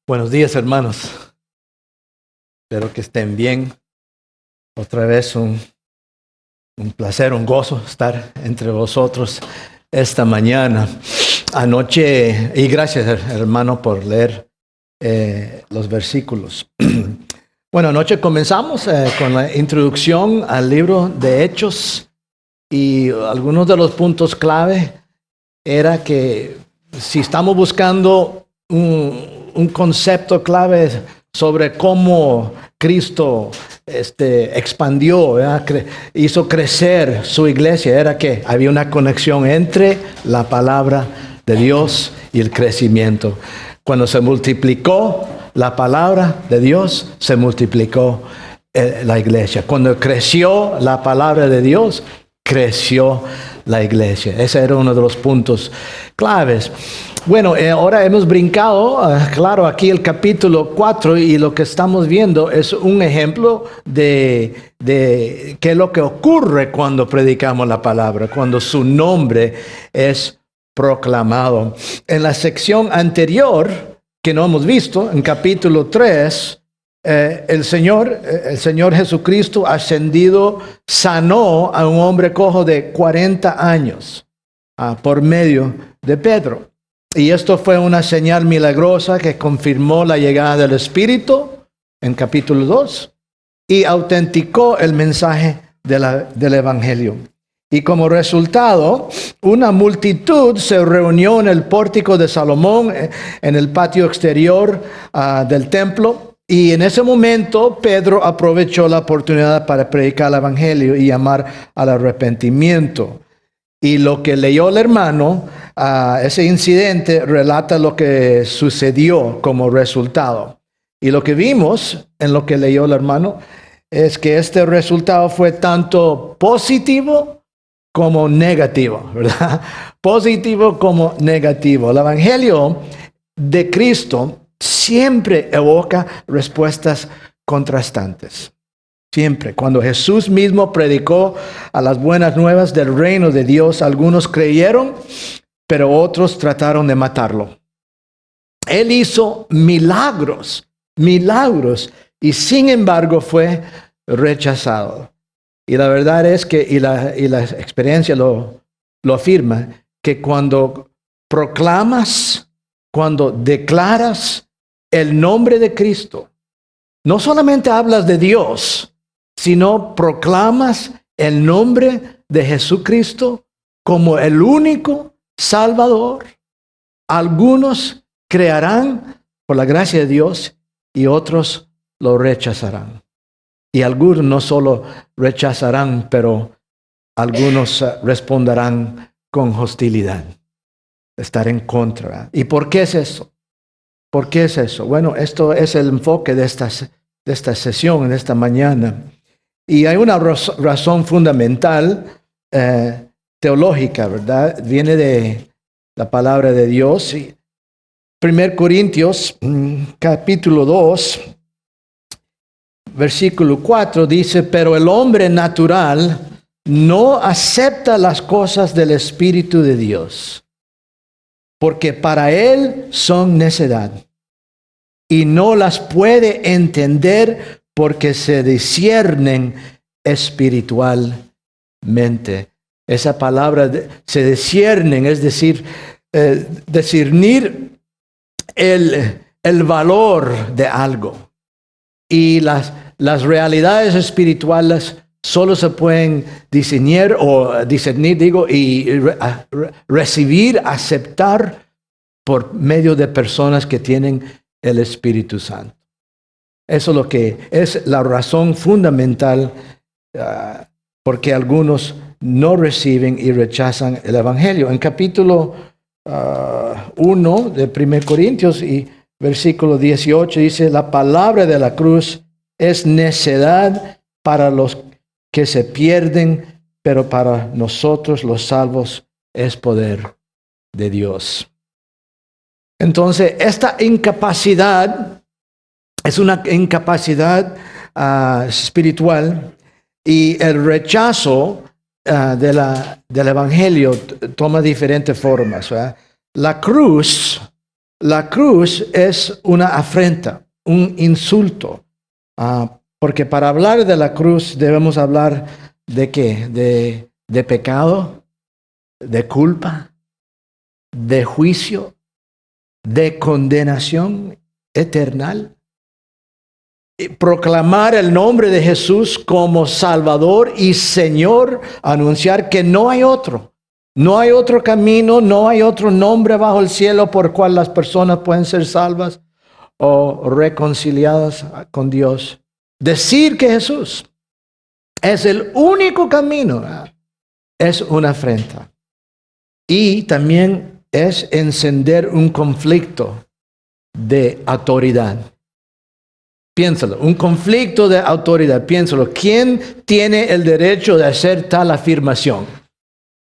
Buenos días, hermanos. Espero que estén bien. Otra vez un placer, un gozo estar entre vosotros esta mañana. Anoche, y gracias, hermano, por leer los versículos. Bueno, anoche comenzamos con la introducción al libro de Hechos, y algunos de los puntos clave era que si estamos buscando un concepto clave sobre cómo Cristo expandió, hizo crecer su iglesia, era que había una conexión entre la palabra de Dios y el crecimiento. Cuando se multiplicó la palabra de Dios, se multiplicó la iglesia. Cuando creció la palabra de Dios, creció la iglesia. Ese era uno de los puntos claves. Bueno, ahora hemos brincado, claro, aquí el capítulo 4, y lo que estamos viendo es un ejemplo de qué es lo que ocurre cuando predicamos la palabra, cuando su nombre es proclamado. En la sección anterior, que no hemos visto, en capítulo 3, el Señor Jesucristo ascendido sanó a un hombre cojo de 40 años por medio de Pedro. Y esto fue una señal milagrosa que confirmó la llegada del Espíritu en capítulo 2 y autenticó el mensaje del Evangelio. Y como resultado, una multitud se reunió en el pórtico de Salomón, en el patio exterior del templo. Y en ese momento Pedro aprovechó la oportunidad para predicar el Evangelio y llamar al arrepentimiento. Y lo que leyó el hermano, ese incidente relata lo que sucedió como resultado. Y lo que vimos en lo que leyó el hermano es que este resultado fue tanto positivo como negativo, ¿verdad? Positivo como negativo. El Evangelio de Cristo siempre evoca respuestas contrastantes. Siempre. Cuando Jesús mismo predicó a las buenas nuevas del reino de Dios, algunos creyeron, pero otros trataron de matarlo. Él hizo milagros, y sin embargo fue rechazado. Y la verdad es que, y la experiencia lo afirma, que cuando proclamas, cuando declaras el nombre de Cristo, no solamente hablas de Dios, sino proclamas el nombre de Jesucristo como el único Salvador. Algunos creerán por la gracia de Dios y otros lo rechazarán. Y algunos no solo rechazarán, pero algunos responderán con hostilidad, estar en contra. ¿Y por qué es eso? ¿Por qué es eso? Bueno, esto es el enfoque de esta sesión, en esta mañana. Y hay una razón fundamental teológica, ¿verdad? Viene de la palabra de Dios. 1 Corintios, capítulo 2, versículo 4, dice: pero el hombre natural no acepta las cosas del Espíritu de Dios, porque para él son necedad, y no las puede entender porque se disciernen espiritualmente. Esa palabra se disciernen, es decir, discernir el valor de algo. Y las realidades espirituales solo se pueden discernir y recibir, aceptar por medio de personas que tienen el Espíritu Santo. Eso es lo que es la razón fundamental porque algunos no reciben y rechazan el Evangelio. En capítulo 1 de 1 Corintios y versículo 18 dice: la palabra de la cruz es necedad para los que se pierden, pero para nosotros los salvos es poder de Dios. Entonces, esta incapacidad es una incapacidad espiritual, y el rechazo del Evangelio toma diferentes formas, ¿verdad? La cruz La cruz es una afrenta, un insulto. Porque para hablar de la cruz debemos hablar de qué? De pecado, de culpa, de juicio, de condenación eterna. Y proclamar el nombre de Jesús como Salvador y Señor, anunciar que no hay otro. No hay otro camino, no hay otro nombre bajo el cielo por cual las personas pueden ser salvas o reconciliadas con Dios. Decir que Jesús es el único camino es una afrenta. Y también es encender un conflicto de autoridad. Piénsalo, un conflicto de autoridad. Piénsalo, ¿quién tiene el derecho de hacer tal afirmación?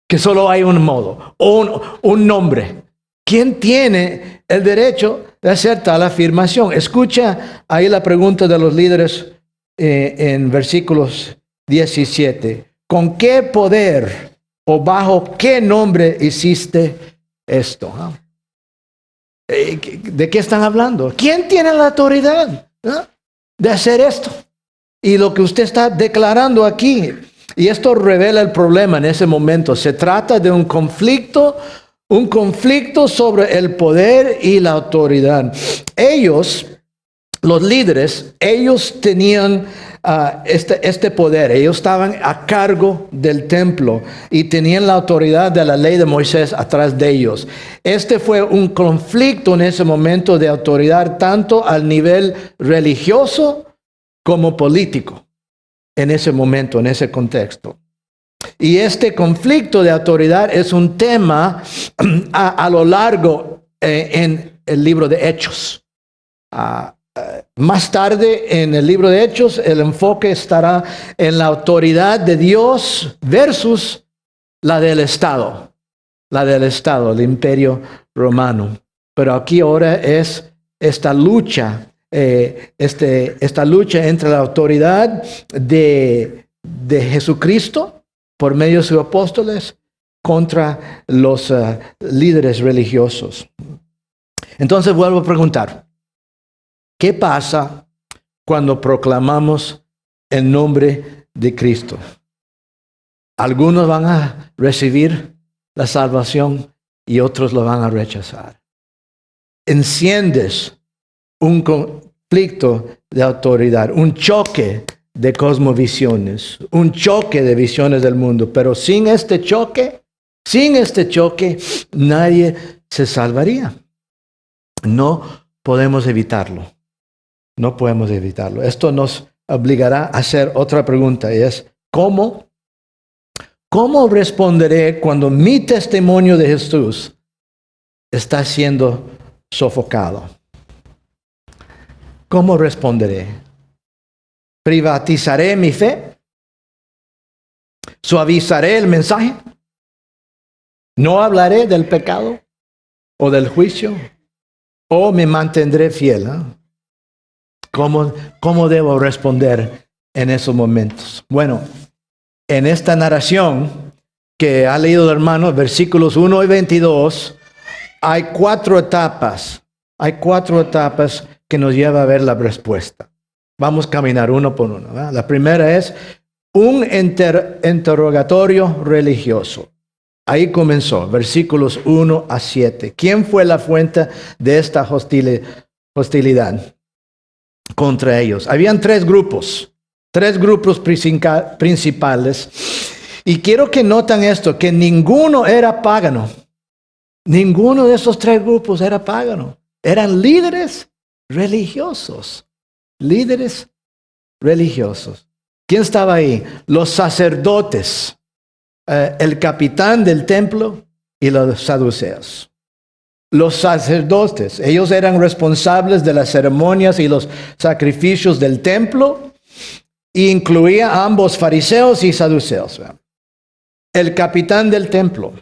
Que solo hay un modo, un nombre. ¿Quién tiene el derecho de hacer tal afirmación? Escucha ahí la pregunta de los líderes en versículos 17. ¿Con qué poder o bajo qué nombre hiciste esto? ¿De qué están hablando? ¿Quién tiene la autoridad de hacer esto? Y lo que usted está declarando aquí, y esto revela el problema en ese momento. Se trata de un conflicto sobre el poder y la autoridad. Ellos, los líderes, ellos tenían este poder. Ellos estaban a cargo del templo y tenían la autoridad de la ley de Moisés atrás de ellos. Este fue un conflicto en ese momento de autoridad, tanto al nivel religioso como político. En ese momento, en ese contexto. Y este conflicto de autoridad es un tema a lo largo en el libro de Hechos. Más tarde en el libro de Hechos, el enfoque estará en la autoridad de Dios versus la del Estado. La del Estado, el Imperio Romano. Pero aquí ahora es esta lucha. Esta lucha entre la autoridad de Jesucristo por medio de sus apóstoles contra los líderes religiosos. Entonces vuelvo a preguntar, ¿qué pasa cuando proclamamos el nombre de Cristo? Algunos van a recibir la salvación y otros lo van a rechazar. Enciendes un conflicto de autoridad, un choque de cosmovisiones, un choque de visiones del mundo. Pero sin este choque, nadie se salvaría. No podemos evitarlo. No podemos evitarlo. Esto nos obligará a hacer otra pregunta y es, ¿cómo responderé cuando mi testimonio de Jesús está siendo sofocado? ¿Cómo responderé? ¿Privatizaré mi fe? ¿Suavizaré el mensaje? ¿No hablaré del pecado o del juicio? ¿O me mantendré fiel? ¿Cómo debo responder en esos momentos? Bueno, en esta narración que ha leído el hermano, versículos 1 y 22, hay cuatro etapas. Hay cuatro etapas que nos lleva a ver la respuesta. Vamos a caminar uno por uno, ¿verdad? La primera es un interrogatorio religioso. Ahí comenzó, versículos 1 a 7. ¿Quién fue la fuente de esta hostilidad contra ellos? Habían tres grupos principales. Y quiero que noten esto, que ninguno era pagano. Ninguno de esos tres grupos era pagano. Eran líderes religiosos. Líderes religiosos. ¿Quién estaba ahí? Los sacerdotes, el capitán del templo y los saduceos. Los sacerdotes, ellos eran responsables de las ceremonias y los sacrificios del templo, e incluía a ambos fariseos y saduceos. El capitán del templo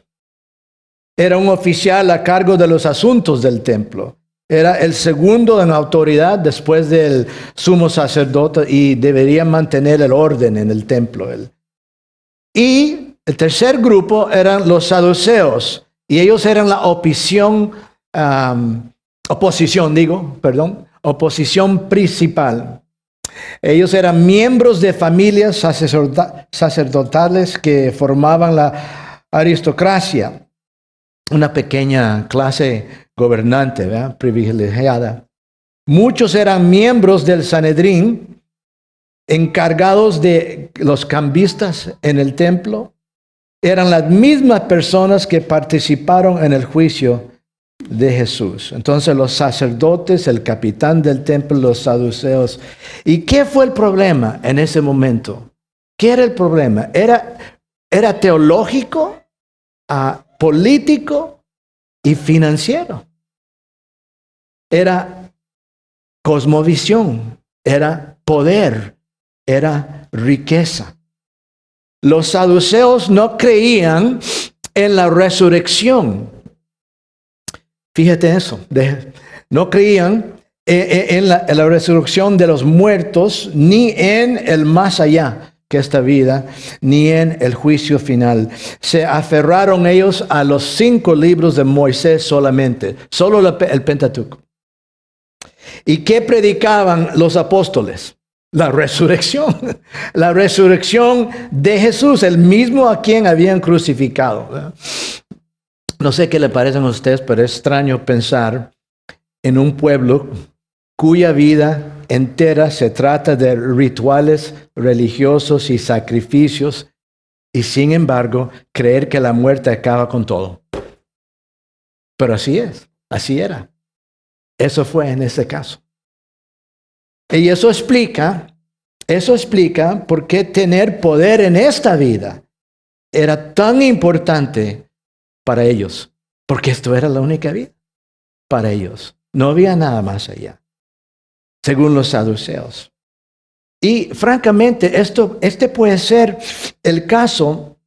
era un oficial a cargo de los asuntos del templo. Era el segundo en autoridad después del sumo sacerdote y debería mantener el orden en el templo. Y el tercer grupo eran los saduceos y ellos eran la opción oposición principal. Ellos eran miembros de familias sacerdotales que formaban la aristocracia, una pequeña clase gobernante, ¿verdad? Privilegiada. Muchos eran miembros del Sanedrín, encargados de los cambistas en el templo. Eran las mismas personas que participaron en el juicio de Jesús. Entonces los sacerdotes, el capitán del templo, los saduceos. ¿Y qué fue el problema en ese momento? ¿Qué era el problema? ¿Era teológico, político y financiero? Era cosmovisión, era poder, era riqueza. Los saduceos no creían en la resurrección. Fíjate eso. No creían en la resurrección de los muertos, ni en el más allá que esta vida, ni en el juicio final. Se aferraron ellos a los 5 libros de Moisés solamente, solo el Pentateuco. ¿Y qué predicaban los apóstoles? La resurrección de Jesús, el mismo a quien habían crucificado, ¿verdad? No sé qué le parecen a ustedes, pero es extraño pensar en un pueblo cuya vida entera se trata de rituales religiosos y sacrificios, y sin embargo creer que la muerte acaba con todo. Pero así era. Eso fue en ese caso. Y eso explica por qué tener poder en esta vida era tan importante para ellos, porque esto era la única vida para ellos. No había nada más allá, según los saduceos. Y francamente, este puede ser el caso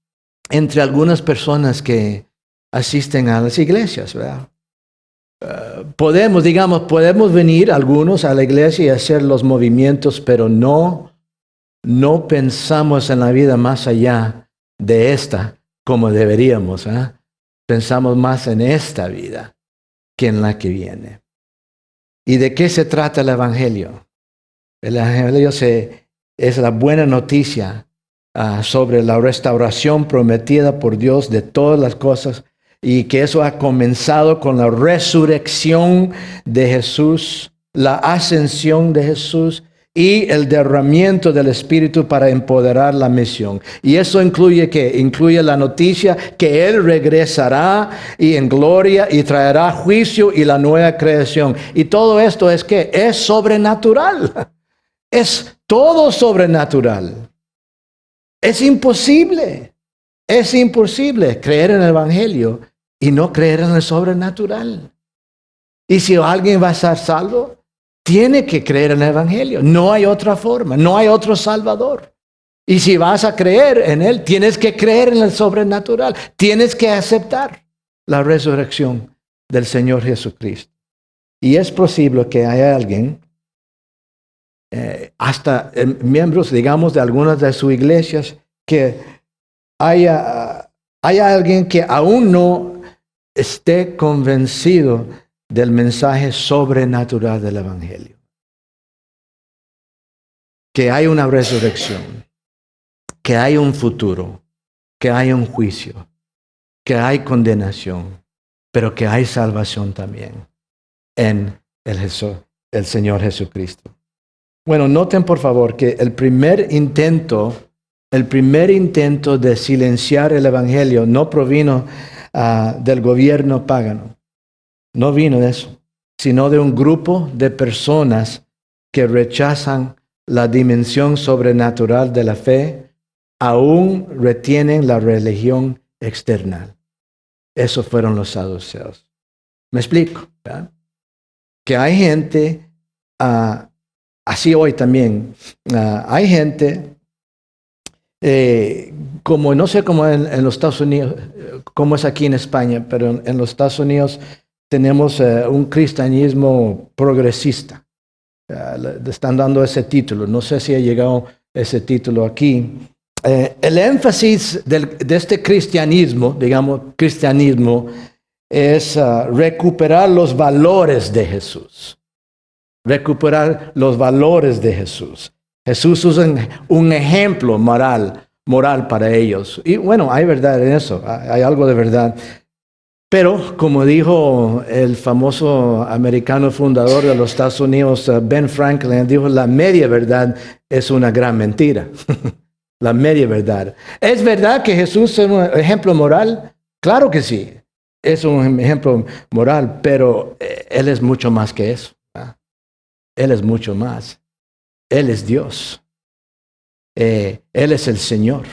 entre algunas personas que asisten a las iglesias, ¿verdad? Podemos venir algunos a la iglesia y hacer los movimientos, pero no pensamos en la vida más allá de esta como deberíamos, ¿eh? Pensamos más en esta vida que en la que viene. ¿Y de qué se trata el Evangelio? El Evangelio es la buena noticia sobre la restauración prometida por Dios de todas las cosas, y que eso ha comenzado con la resurrección de Jesús, la ascensión de Jesús y el derramamiento del Espíritu para empoderar la misión. Y eso incluye ¿qué? Incluye la noticia que Él regresará y en gloria y traerá juicio y la nueva creación. Y todo esto es ¿qué? Es sobrenatural. Es todo sobrenatural. Es imposible creer en el Evangelio y no creer en el sobrenatural. Y si alguien va a ser salvo, tiene que creer en el Evangelio. No hay otra forma, no hay otro Salvador. Y si vas a creer en Él, tienes que creer en el sobrenatural. Tienes que aceptar la resurrección del Señor Jesucristo. Y es posible que haya alguien, hasta miembros, digamos, de algunas de sus iglesias, que haya alguien que aún no esté convencido del mensaje sobrenatural del Evangelio. Que hay una resurrección, que hay un futuro, que hay un juicio, que hay condenación, pero que hay salvación también en el Señor Jesucristo. Bueno, noten por favor que el primer intento de silenciar el Evangelio no provino del gobierno pagano. No vino de eso, sino de un grupo de personas que rechazan la dimensión sobrenatural de la fe, aún retienen la religión externa. Esos fueron los saduceos. ¿Me explico? ¿Verdad? Que hay gente, así hoy también, hay gente, como no sé cómo en los Estados Unidos, cómo es aquí en España, pero en los Estados Unidos tenemos un cristianismo progresista. Le están dando ese título. No sé si ha llegado ese título aquí. El énfasis de este cristianismo, digamos, cristianismo, es recuperar los valores de Jesús. Recuperar los valores de Jesús. Jesús usa un ejemplo moral para ellos. Y bueno, hay verdad en eso, hay algo de verdad. Pero, como dijo el famoso americano fundador de los Estados Unidos, Ben Franklin, dijo, la media verdad es una gran mentira. La media verdad. ¿Es verdad que Jesús es un ejemplo moral? Claro que sí, es un ejemplo moral, pero Él es mucho más que eso. Él es mucho más. Él es Dios. Él es el Señor.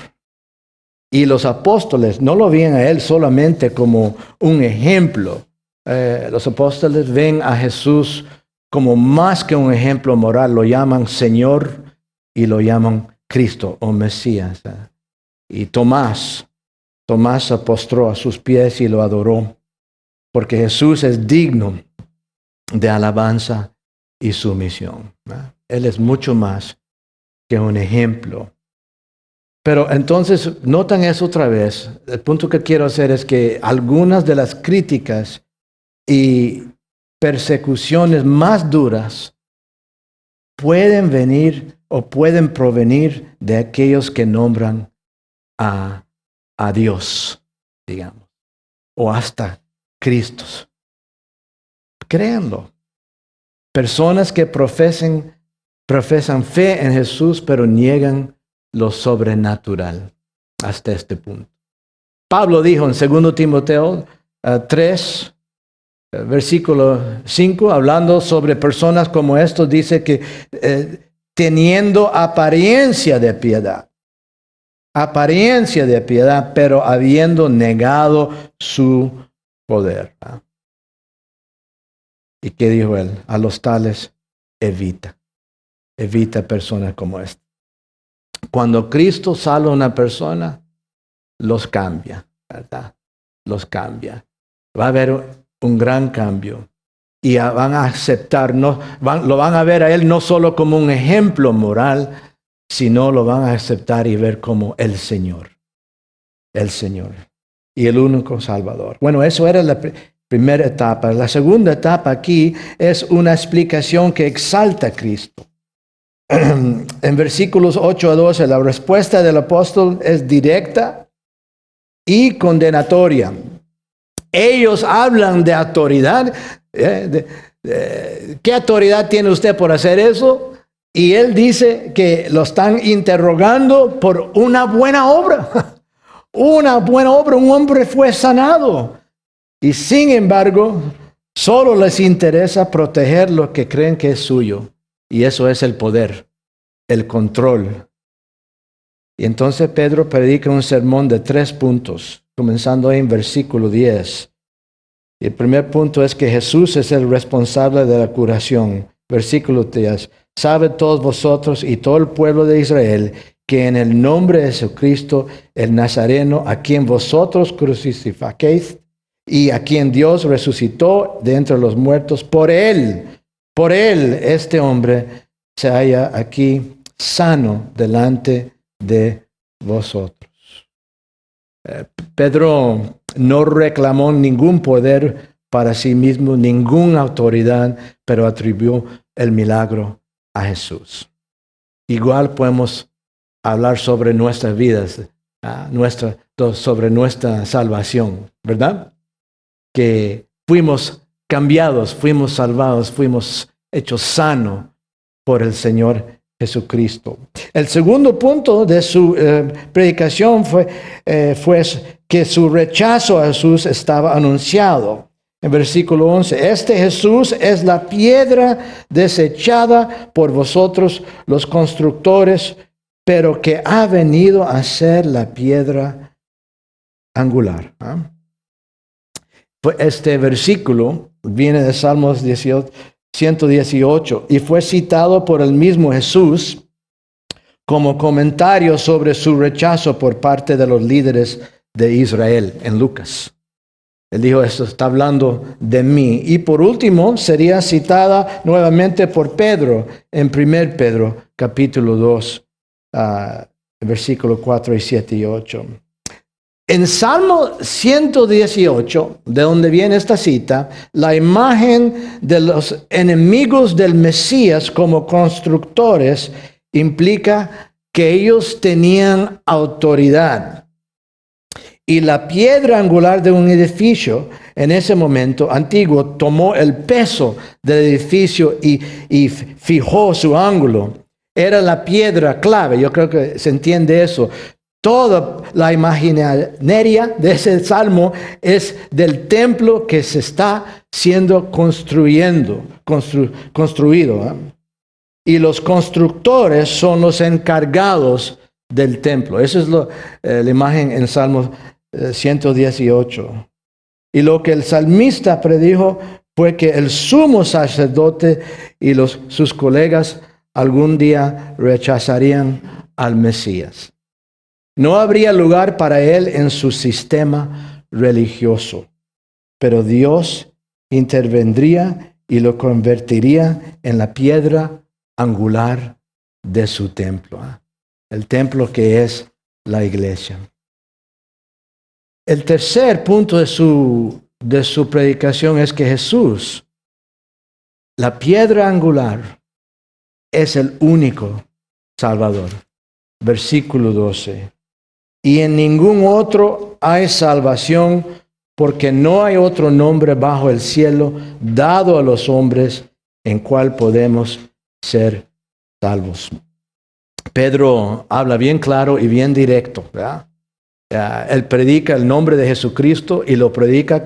Y los apóstoles no lo ven a Él solamente como un ejemplo. Los apóstoles ven a Jesús como más que un ejemplo moral. Lo llaman Señor y lo llaman Cristo o Mesías. Y Tomás se postró a sus pies y lo adoró. Porque Jesús es digno de alabanza y sumisión. Él es mucho más que un ejemplo. Pero entonces, notan eso otra vez. El punto que quiero hacer es que algunas de las críticas y persecuciones más duras pueden venir o pueden provenir de aquellos que nombran a Dios, digamos, o hasta Cristo. Créanlo. Personas que profesan fe en Jesús, pero niegan lo sobrenatural hasta este punto. Pablo dijo en 2 Timoteo 3, versículo 5, hablando sobre personas como estos, dice que teniendo apariencia de piedad, pero habiendo negado su poder. ¿Y qué dijo él? A los tales evita personas como esta. Cuando Cristo salva a una persona, los cambia, ¿verdad? Los cambia. Va a haber un gran cambio. Y van a aceptar, lo van a ver a Él no solo como un ejemplo moral, sino lo van a aceptar y ver como el Señor. El Señor. Y el único Salvador. Bueno, eso era la primera etapa. La segunda etapa aquí es una explicación que exalta a Cristo. En versículos 8 a 12, la respuesta del apóstol es directa y condenatoria. Ellos hablan de autoridad. ¿Qué autoridad tiene usted por hacer eso? Y él dice que lo están interrogando por una buena obra. Una buena obra, un hombre fue sanado. Y sin embargo, solo les interesa proteger lo que creen que es suyo. Y eso es el poder, el control. Y entonces Pedro predica un sermón de 3 puntos, comenzando ahí en versículo 10. Y el primer punto es que Jesús es el responsable de la curación. Versículo 10. Sabe todos vosotros y todo el pueblo de Israel que en el nombre de Jesucristo, el Nazareno, a quien vosotros crucificasteis y a quien Dios resucitó de entre los muertos, por él, este hombre se halla aquí sano delante de vosotros. Pedro no reclamó ningún poder para sí mismo, ninguna autoridad, pero atribuyó el milagro a Jesús. Igual podemos hablar sobre nuestras vidas, sobre nuestra salvación, ¿verdad? Que fuimos cambiados, fuimos salvados, fuimos hechos sanos por el Señor Jesucristo. El segundo punto de su predicación fue que su rechazo a Jesús estaba anunciado. En versículo 11, este Jesús es la piedra desechada por vosotros los constructores, pero que ha venido a ser la piedra angular. Este versículo viene de Salmos 118 y fue citado por el mismo Jesús como comentario sobre su rechazo por parte de los líderes de Israel en Lucas. Él dijo, esto está hablando de mí. Y por último, sería citada nuevamente por Pedro en 1 Pedro, capítulo 2, versículos 4 y 7 y 8. En Salmo 118, de donde viene esta cita, la imagen de los enemigos del Mesías como constructores implica que ellos tenían autoridad. Y la piedra angular de un edificio en ese momento antiguo tomó el peso del edificio y fijó su ángulo. Era la piedra clave, yo creo que se entiende eso. Toda la imaginaria de ese salmo es del templo que se está siendo construido. Y los constructores son los encargados del templo. Esa es la imagen en Salmo 118. Y lo que el salmista predijo fue que el sumo sacerdote y sus colegas algún día rechazarían al Mesías. No habría lugar para él en su sistema religioso, pero Dios intervendría y lo convertiría en la piedra angular de su templo, el templo que es la iglesia. El tercer punto de su predicación es que Jesús, la piedra angular, es el único Salvador. Versículo 12. Y en ningún otro hay salvación, porque no hay otro nombre bajo el cielo dado a los hombres en cual podemos ser salvos. Pedro habla bien claro y bien directo, ¿verdad? Él predica el nombre de Jesucristo y lo predica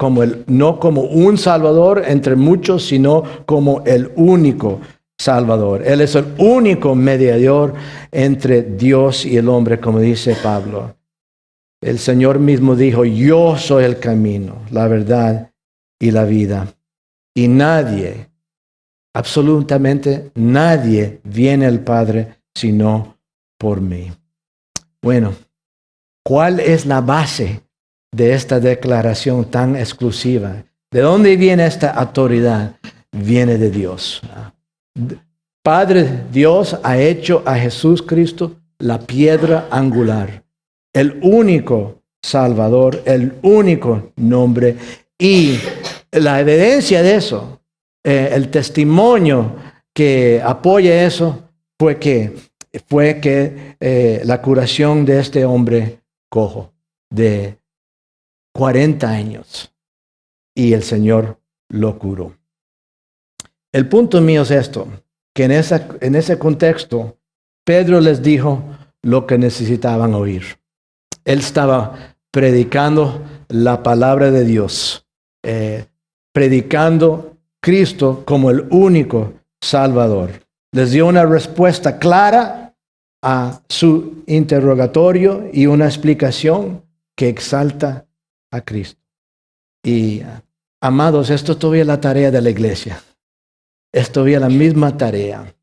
no como un Salvador entre muchos, sino como el único Salvador. Él es el único mediador entre Dios y el hombre, como dice Pablo. El Señor mismo dijo, yo soy el camino, la verdad y la vida. Y nadie, absolutamente nadie, viene al Padre sino por mí. Bueno, ¿cuál es la base de esta declaración tan exclusiva? ¿De dónde viene esta autoridad? Viene de Dios. Padre Dios ha hecho a Jesús Cristo la piedra angular, el único Salvador, el único nombre. Y la evidencia de eso, el testimonio que apoya eso, fue que la curación de este hombre cojo de 40 años, y el Señor lo curó. El punto mío es esto, que en ese contexto, Pedro les dijo lo que necesitaban oír. Él estaba predicando la palabra de Dios, predicando Cristo como el único Salvador. Les dio una respuesta clara a su interrogatorio y una explicación que exalta a Cristo. Y, amados, esto es todavía la tarea de la iglesia. Es todavía la misma tarea.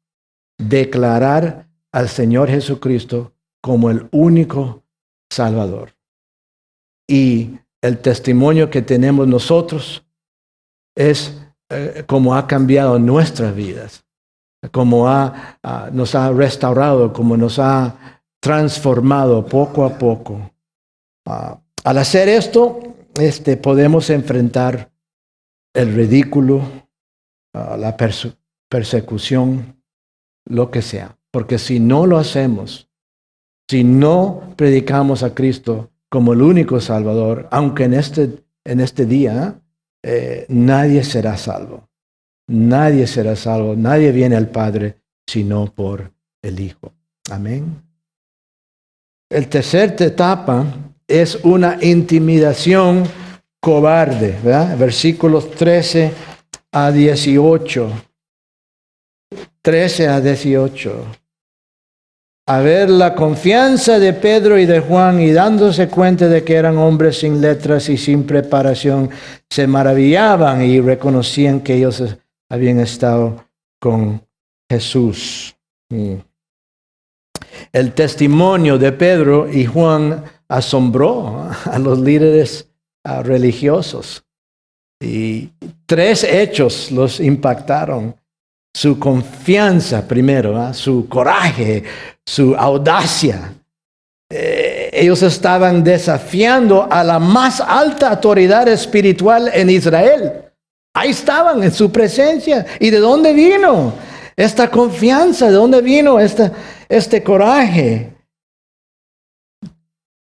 Declarar al Señor Jesucristo como el único Salvador. Y el testimonio que tenemos nosotros es cómo ha cambiado nuestras vidas, cómo nos ha restaurado, cómo nos ha transformado poco a poco. Al hacer esto, podemos enfrentar el ridículo, la persecución, lo que sea. Porque si no lo hacemos, si no predicamos a Cristo como el único Salvador, aunque en este día nadie será salvo. Nadie será salvo. Nadie viene al Padre sino por el Hijo. Amén. El tercer etapa es una intimidación cobarde, ¿verdad? Versículos 13 a 18. 13 a 18. A ver la confianza de Pedro y de Juan, y dándose cuenta de que eran hombres sin letras y sin preparación, se maravillaban y reconocían que ellos habían estado con Jesús. El testimonio de Pedro y Juan asombró a los líderes religiosos. Y 3 hechos los impactaron. Su confianza primero, su coraje, su audacia. Ellos estaban desafiando a la más alta autoridad espiritual en Israel. Ahí estaban en su presencia. ¿Y de dónde vino esta confianza? ¿De dónde vino este coraje?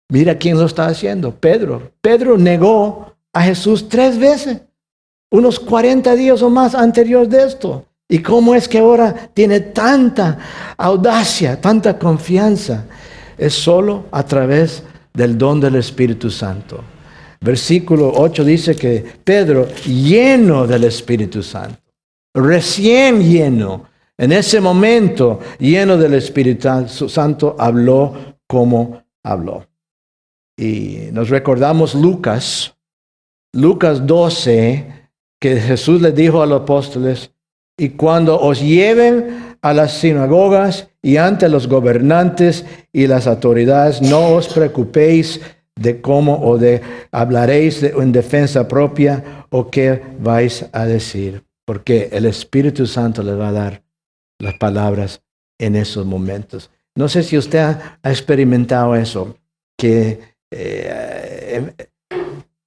Mira quién lo está haciendo, Pedro. Pedro negó a Jesús 3 veces, unos 40 días o más anterior de esto. ¿Y cómo es que ahora tiene tanta audacia, tanta confianza? Es solo a través del don del Espíritu Santo. Versículo 8 dice que Pedro, lleno del Espíritu Santo, recién lleno, en ese momento lleno del Espíritu Santo, habló como habló. Y nos recordamos Lucas 12, que Jesús le dijo a los apóstoles: y cuando os lleven a las sinagogas y ante los gobernantes y las autoridades, no os preocupéis de cómo o de hablaréis en defensa propia o qué vais a decir, porque el Espíritu Santo les va a dar las palabras en esos momentos. No sé si usted ha experimentado eso, que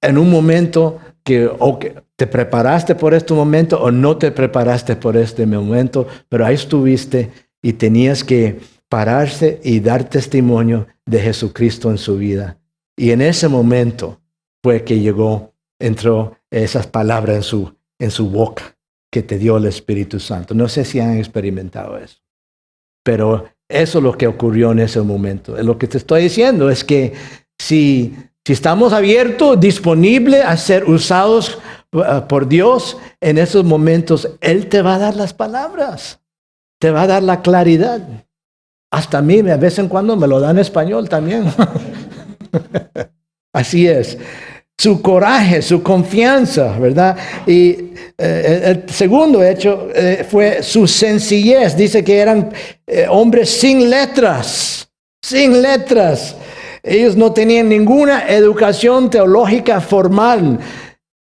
en un momento que te preparaste por este momento o no te preparaste por este momento, pero ahí estuviste y tenías que pararse y dar testimonio de Jesucristo en su vida. Y en ese momento fue que entró esas palabras en su boca que te dio el Espíritu Santo. No sé si han experimentado eso, pero eso es lo que ocurrió en ese momento. Lo que te estoy diciendo es que si estamos abiertos, disponibles a ser usados por Dios en esos momentos, Él te va a dar las palabras, te va a dar la claridad. Hasta a mí, de vez en cuando me lo da en español también. Así es. Su coraje, su confianza, ¿verdad? Y el segundo hecho fue su sencillez. Dice que eran hombres sin letras, sin letras. Ellos no tenían ninguna educación teológica formal.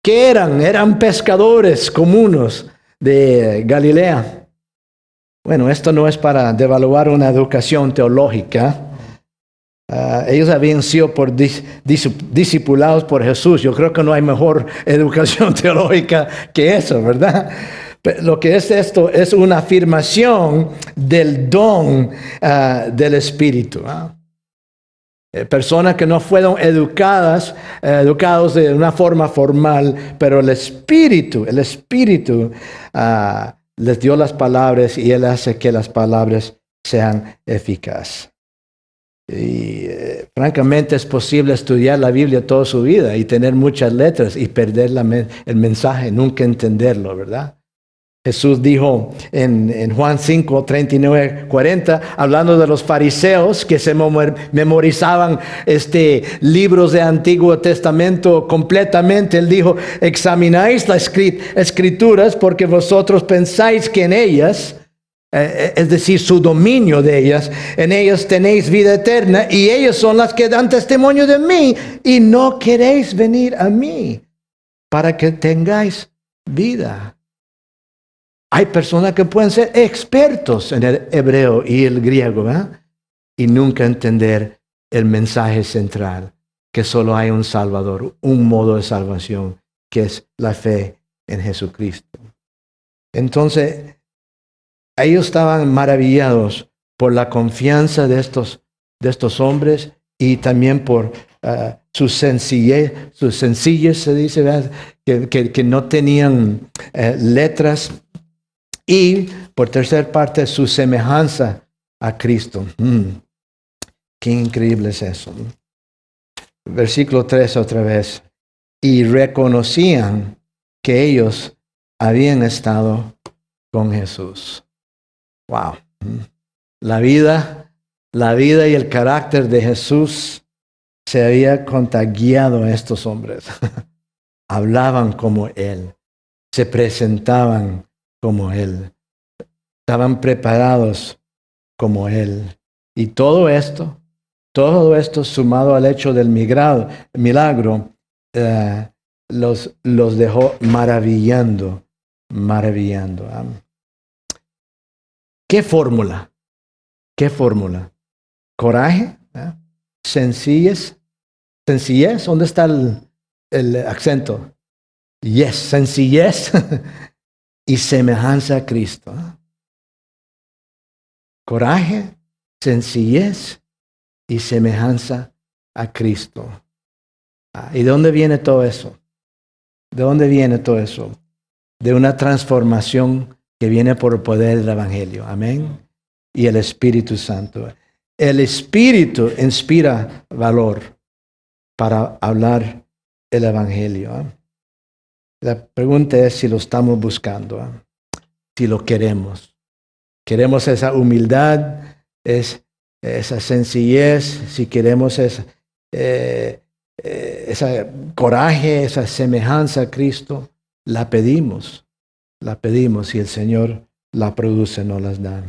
¿Qué eran? Eran pescadores comunes de Galilea. Bueno, esto no es para devaluar una educación teológica. Ellos habían sido discipulados por Jesús. Yo creo que no hay mejor educación teológica que eso, ¿verdad? Pero lo que es esto es una afirmación del don del Espíritu. Personas que no fueron educados de una forma formal, pero el Espíritu les dio las palabras y Él hace que las palabras sean eficaces. Y francamente es posible estudiar la Biblia toda su vida y tener muchas letras y perder el mensaje, nunca entenderlo, ¿verdad? Jesús dijo en Juan 5, 39, 40, hablando de los fariseos que se memorizaban libros de Antiguo Testamento completamente. Él dijo: examináis las escrituras porque vosotros pensáis que en ellas, es decir, su dominio de ellas, en ellas tenéis vida eterna y ellas son las que dan testimonio de mí y no queréis venir a mí para que tengáis vida. Hay personas que pueden ser expertos en el hebreo y el griego, ¿verdad? Y nunca entender el mensaje central, que solo hay un Salvador, un modo de salvación, que es la fe en Jesucristo. Entonces, ellos estaban maravillados por la confianza de estos hombres y también por su sencillez se dice, ¿verdad? Que no tenían letras. Y por tercera parte, su semejanza a Cristo. Qué increíble es eso. Versículo 3 otra vez. Y reconocían que ellos habían estado con Jesús. Wow. La vida y el carácter de Jesús se había contagiado a estos hombres. Hablaban como Él. Se presentaban como Él. Estaban preparados como Él. Y todo esto sumado al hecho del milagro, los dejó maravillando. ¿Qué fórmula? ¿Coraje? sencillez. Sencillez, ¿dónde está el acento? Yes, sencillez y semejanza a Cristo. Coraje, sencillez y semejanza a Cristo. ¿Y de dónde viene todo eso? ¿De dónde viene todo eso? De una transformación que viene por el poder del Evangelio. Amén. Y el Espíritu Santo. El Espíritu inspira valor para hablar el Evangelio. La pregunta es si lo estamos buscando, si lo queremos. Queremos esa humildad, esa sencillez, si queremos ese coraje, esa semejanza a Cristo, la pedimos y el Señor la produce, no las da.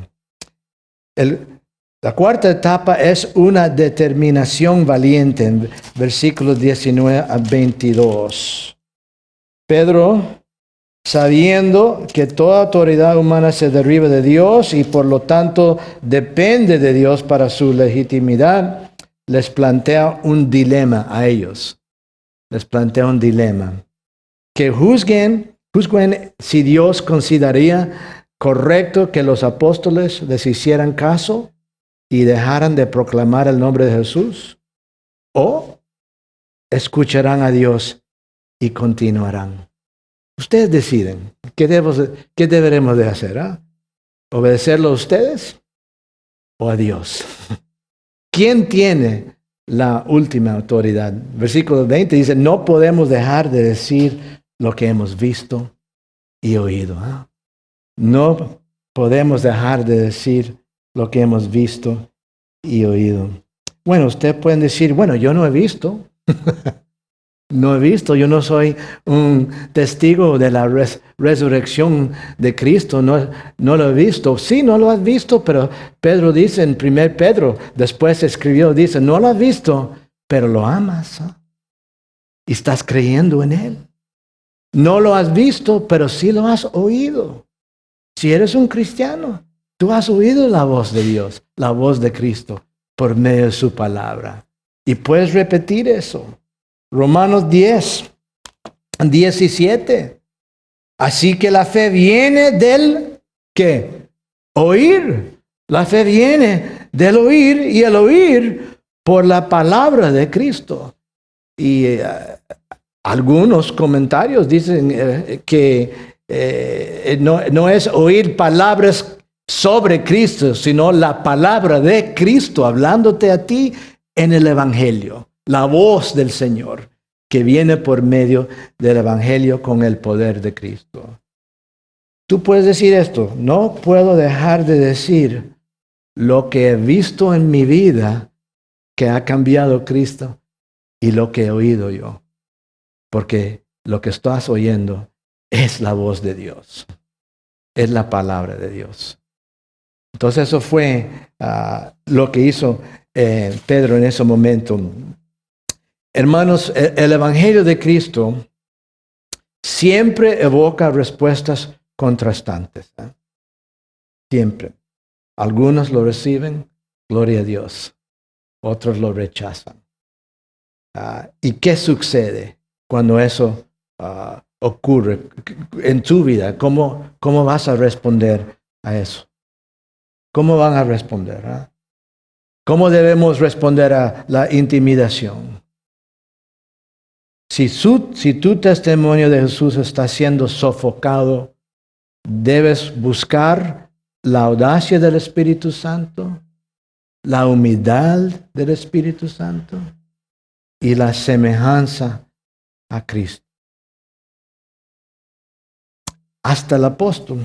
La cuarta etapa es una determinación valiente, en versículos 19 a 22. Pedro, sabiendo que toda autoridad humana se deriva de Dios y por lo tanto depende de Dios para su legitimidad, les plantea un dilema a ellos. Les plantea un dilema. Que juzguen si Dios consideraría correcto que los apóstoles les hicieran caso y dejaran de proclamar el nombre de Jesús, o escucharán a Dios y continuarán. Ustedes deciden qué deberemos de hacer. ¿Obedecerlo a ustedes o a Dios? ¿Quién tiene la última autoridad? Versículo 20 dice, no podemos dejar de decir lo que hemos visto y oído. No podemos dejar de decir lo que hemos visto y oído. Bueno, ustedes pueden decir, bueno, yo no he visto. No he visto, yo no soy un testigo de la resurrección de Cristo, no lo he visto. Sí, no lo has visto, pero Pedro dice en 1 Pedro, después escribió, dice, no lo has visto, pero lo amas. Y estás creyendo en Él. No lo has visto, pero sí lo has oído. Si eres un cristiano, tú has oído la voz de Dios, la voz de Cristo, por medio de su palabra. Y puedes repetir eso. Romanos 10, 17. Así que la fe viene del ¿qué? Oír. La fe viene del oír y el oír por la palabra de Cristo. Y algunos comentarios dicen que no es oír palabras sobre Cristo, sino la palabra de Cristo hablándote a ti en el Evangelio. La voz del Señor que viene por medio del Evangelio con el poder de Cristo. Tú puedes decir esto, no puedo dejar de decir lo que he visto en mi vida que ha cambiado Cristo y lo que he oído yo. Porque lo que estás oyendo es la voz de Dios, es la palabra de Dios. Entonces eso fue lo que hizo Pedro en ese momento. Hermanos, el Evangelio de Cristo siempre evoca respuestas contrastantes. Siempre. Algunos lo reciben, gloria a Dios. Otros lo rechazan. ¿Y qué sucede cuando eso ocurre en tu vida? ¿Cómo vas a responder a eso? ¿Cómo van a responder? ¿Cómo debemos responder a la intimidación? Si tu testimonio de Jesús está siendo sofocado, debes buscar la audacia del Espíritu Santo, la humildad del Espíritu Santo y la semejanza a Cristo. Hasta el apóstol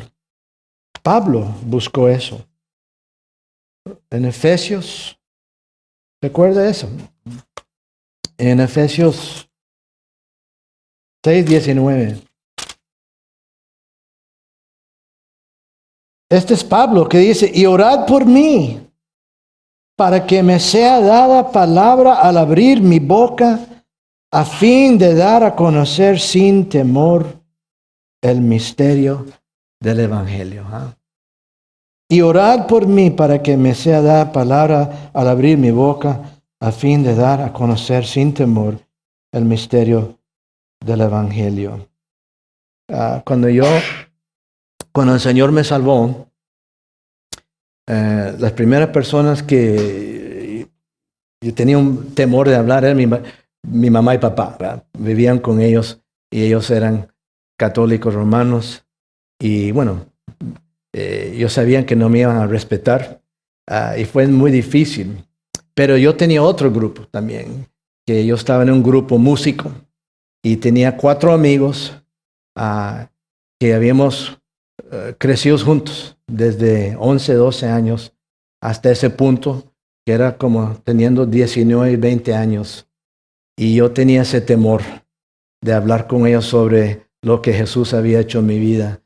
Pablo buscó eso. En Efesios, ¿recuerda eso? En Efesios 6:19. Este es Pablo que dice, y orad por mí, para que me sea dada palabra al abrir mi boca, a fin de dar a conocer sin temor el misterio del Evangelio. Y orad por mí, para que me sea dada palabra al abrir mi boca, a fin de dar a conocer sin temor el misterio del Evangelio. Cuando el Señor me salvó, las primeras personas que yo tenía un temor de hablar eran mi mamá y papá, ¿verdad? Vivían con ellos y ellos eran católicos romanos y bueno, ellos sabían que no me iban a respetar y fue muy difícil. Pero yo tenía otro grupo también, que yo estaba en un grupo músico y tenía 4 amigos que habíamos crecido juntos desde 11, 12 años hasta ese punto, que era como teniendo 19 y 20 años. Y yo tenía ese temor de hablar con ellos sobre lo que Jesús había hecho en mi vida.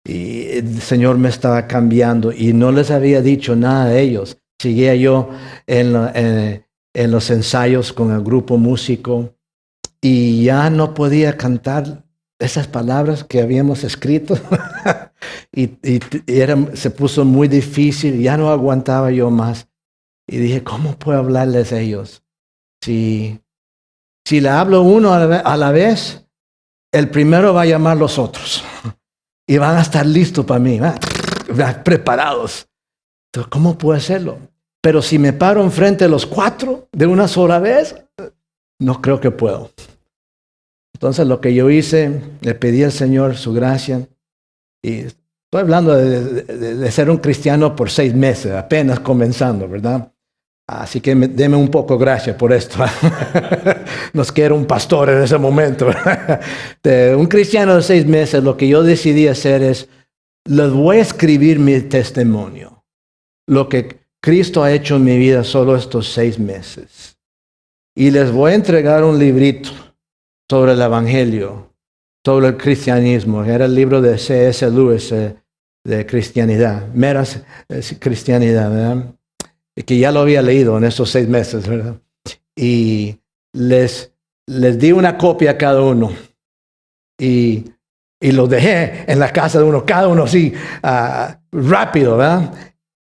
Y el Señor me estaba cambiando y no les había dicho nada de ellos. Seguía yo en los ensayos con el grupo músico y ya no podía cantar esas palabras que habíamos escrito se puso muy difícil, ya no aguantaba yo más. Y dije, ¿cómo puedo hablarles a ellos? Si le hablo uno a la vez, el primero va a llamar a los otros y van a estar listos para mí, preparados. Entonces, ¿cómo puedo hacerlo? Pero si me paro enfrente de los 4 de una sola vez, no creo que puedo. Entonces lo que yo hice, le pedí al Señor su gracia y estoy hablando de ser un cristiano por 6 meses, apenas comenzando, ¿verdad? Así que deme un poco gracia por esto. Nos quiere un pastor en ese momento. Un cristiano de 6 meses, lo que yo decidí hacer es, les voy a escribir mi testimonio. Lo que Cristo ha hecho en mi vida solo estos 6 meses. Y les voy a entregar un librito sobre el Evangelio, sobre el cristianismo. Era el libro de C.S. Lewis de cristianidad, mera cristianidad, ¿verdad? Que ya lo había leído en estos 6 meses, ¿verdad? Y les di una copia a cada uno. Y los dejé en la casa de uno, cada uno así, rápido, ¿verdad?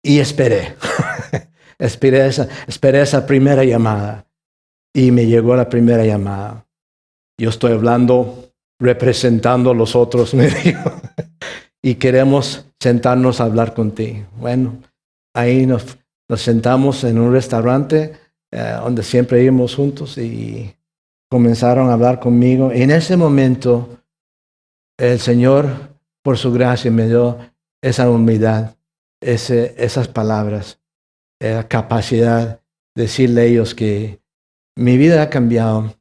Y esperé. esperé esa primera llamada. Y me llegó la primera llamada. Yo estoy hablando, representando a los otros, me dijo. Y queremos sentarnos a hablar contigo. Bueno, ahí nos sentamos en un restaurante donde siempre íbamos juntos y comenzaron a hablar conmigo. Y en ese momento, el Señor, por su gracia, me dio esa humildad, esas palabras, la capacidad de decirle a ellos que mi vida ha cambiado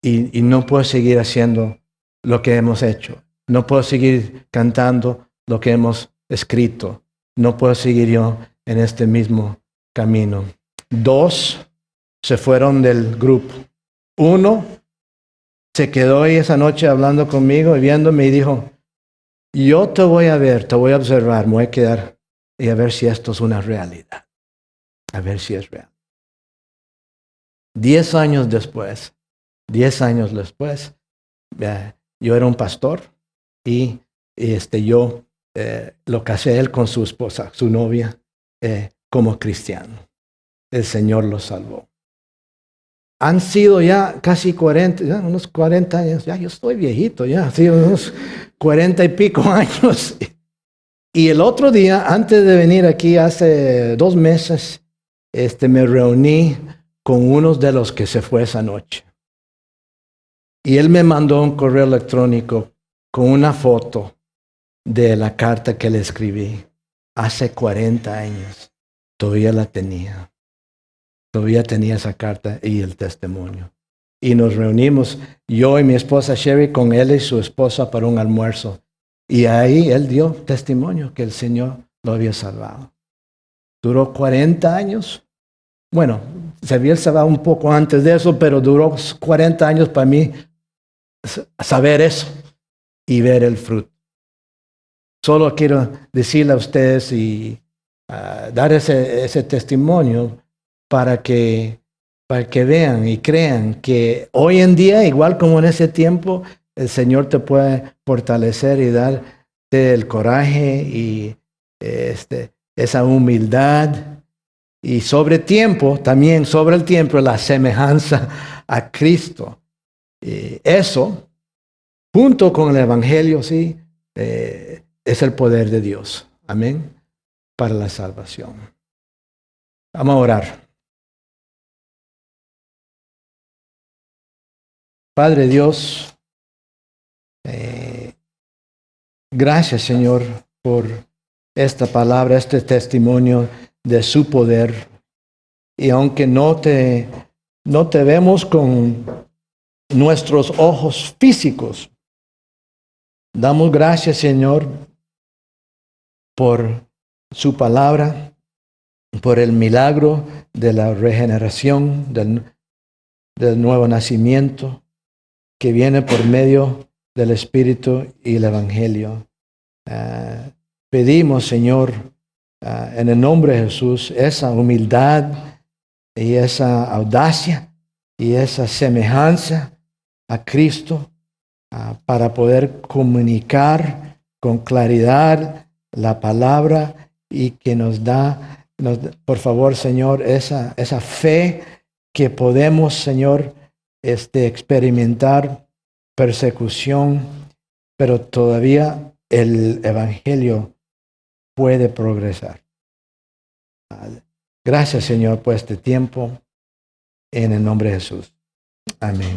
y no puedo seguir haciendo lo que hemos hecho. No puedo seguir cantando lo que hemos escrito. No puedo seguir yo en este mismo camino. 2 se fueron del grupo. 1 se quedó ahí esa noche hablando conmigo y viéndome y dijo, yo te voy a ver, te voy a observar, me voy a quedar y a ver si esto es una realidad. A ver si es real. 10 años después, yo era un pastor y yo lo casé él con su esposa, su novia, como cristiano. El Señor lo salvó. Han sido ya casi 40, ya unos 40 años, ya yo estoy viejito, ya, sí, unos 40 y pico años. Y el otro día, antes de venir aquí hace 2 meses, me reuní con uno de los que se fue esa noche. Y él me mandó un correo electrónico con una foto de la carta que le escribí hace 40 años. Todavía la tenía. Todavía tenía esa carta y el testimonio. Y nos reunimos, yo y mi esposa Sherry, con él y su esposa para un almuerzo. Y ahí él dio testimonio que el Señor lo había salvado. Duró 40 años. Bueno, se había salvado un poco antes de eso, pero duró 40 años para mí saber eso y ver el fruto. Solo quiero decirle a ustedes y dar ese testimonio para que vean y crean que hoy en día, igual como en ese tiempo, el Señor te puede fortalecer y darte el coraje y esa humildad Y sobre tiempo, también sobre el tiempo, la semejanza a Cristo. Eso, junto con el Evangelio, sí, es el poder de Dios. Amén. Para la salvación. Vamos a orar. Padre Dios, gracias Señor por esta palabra, este testimonio de su poder. Y aunque no te vemos con nuestros ojos físicos, damos gracias Señor por su palabra, por el milagro de la regeneración, del nuevo nacimiento que viene por medio del Espíritu y el Evangelio. Pedimos, Señor, en el nombre de Jesús, esa humildad y esa audacia y esa semejanza a Cristo para poder comunicar con claridad la palabra y que nos da, por favor, Señor, esa fe que podemos, Señor, experimentar persecución, pero todavía el Evangelio puede progresar. Gracias, Señor, por este tiempo. En el nombre de Jesús. Amén.